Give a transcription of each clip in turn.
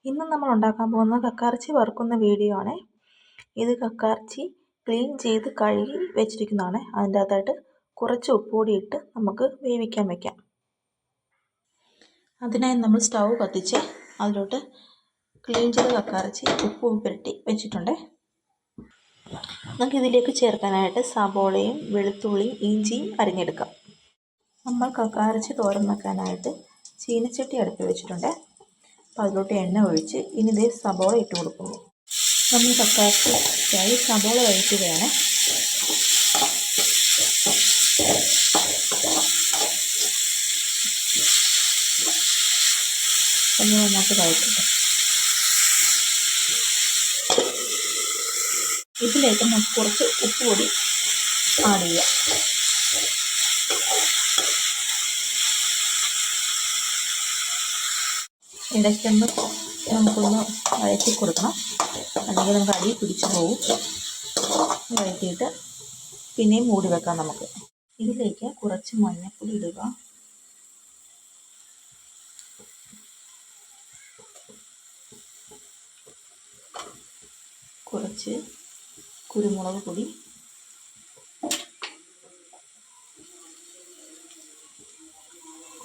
ഇന്ന് നമ്മൾ ഉണ്ടാക്കാൻ പോകുന്ന കക്കയിറച്ചി വറുക്കുന്ന വീഡിയോ ആണ്. ഇത് കക്കയിറച്ചി ക്ലീൻ ചെയ്ത് കഴുകി വെച്ചിരിക്കുന്നതാണ്. അതിൻ്റെ അകത്തായിട്ട് കുറച്ച് ഉപ്പുപൊടി ഇട്ട് നമുക്ക് വേവിക്കാൻ വയ്ക്കാം. അതിനായി നമ്മൾ സ്റ്റൗ കത്തിച്ച് അതിലോട്ട് ക്ലീൻ ചെയ്ത കക്കയിറച്ചി ഉപ്പും പുരട്ടി വെച്ചിട്ടുണ്ട്. നമുക്കിതിലേക്ക് ചേർക്കാനായിട്ട് സബോളയും വെളുത്തുള്ളിയും ഇഞ്ചിയും അരിഞ്ഞെടുക്കാം. നമ്മൾ കക്കയിറച്ചി തോരൻ വെക്കാനായിട്ട് ചീനച്ചട്ടി അടുപ്പിൽ വെച്ചിട്ടുണ്ട്. അപ്പോൾ അതിലോട്ട് എണ്ണ ഒഴിച്ച് ഇനി ഇതേ സബോള ഇട്ട് കൊടുക്കുന്നു. നമ്മൾ കക്കയിറച്ചിക്കായി സബോള വഴറ്റുകയാണ്. ഒന്ന് നന്നായിട്ട് വഴറ്റട്ടെ. ഇതിലേക്ക് നമുക്ക് കുറച്ച് ഉപ്പ് പൊടി ആഡ് ചെയ്യാം. ഇടയ്ക്കൊന്ന് നമുക്കൊന്ന് വഴറ്റി കൊടുക്കണം, അല്ലെങ്കിൽ നമുക്ക് അടി പിടിച്ചു പോകും. വഴറ്റിയിട്ട് പിന്നെയും മൂടി വെക്കാം. നമുക്ക് ഇതിലേക്ക് കുറച്ച് മഞ്ഞൾപ്പൊടി ഇടുക, കുറച്ച് കുരുമുളക് പൊടി,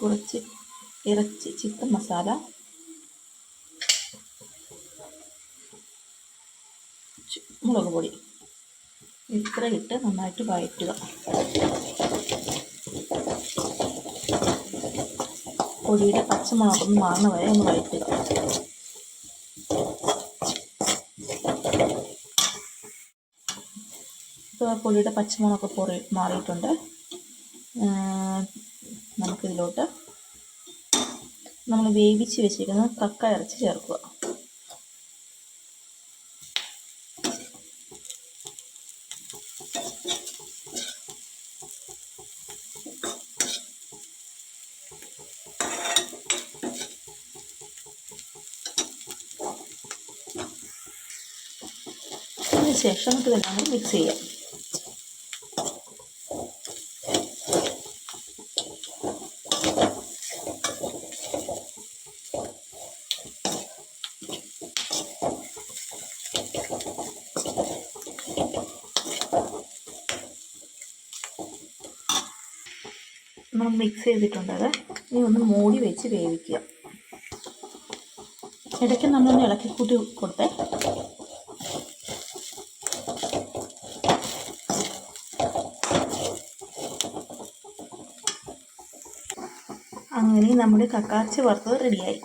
കുറച്ച് ഇറച്ചി ചിക്കൻ മസാല, മുളക് പൊടി, ഇത്ര ഇട്ട് നന്നായിട്ട് വഴറ്റുക. പൊടിയുടെ പച്ചമുളകൊന്ന് മാറുന്ന വരെ ഒന്ന് വഴറ്റുക. ഇപ്പോൾ പൊടിയുടെ പച്ചമുളകൊക്കെ മാറിയിട്ടുണ്ട്. നമുക്കിതിലോട്ട് നമ്മൾ വേവിച്ച് വെച്ചിരിക്കുന്ന കക്കയിറച്ചി ചേർക്കുക. അതിനുശേഷം നമുക്കിതെല്ലാം കൂടി മിക്സ് ചെയ്യാം. നമ്മൾ മിക്സ് ചെയ്തിട്ടുണ്ട്. ഇനി ഒന്ന് മൂടി വെച്ച് വേവിക്കുക. ഇടയ്ക്ക് നമ്മളൊന്ന് ഇളക്കി കൂട്ടി കൊടുത്തേ. അങ്ങനെ നമ്മുടെ കക്കയിറച്ചി വറുത്തത് റെഡിയായി.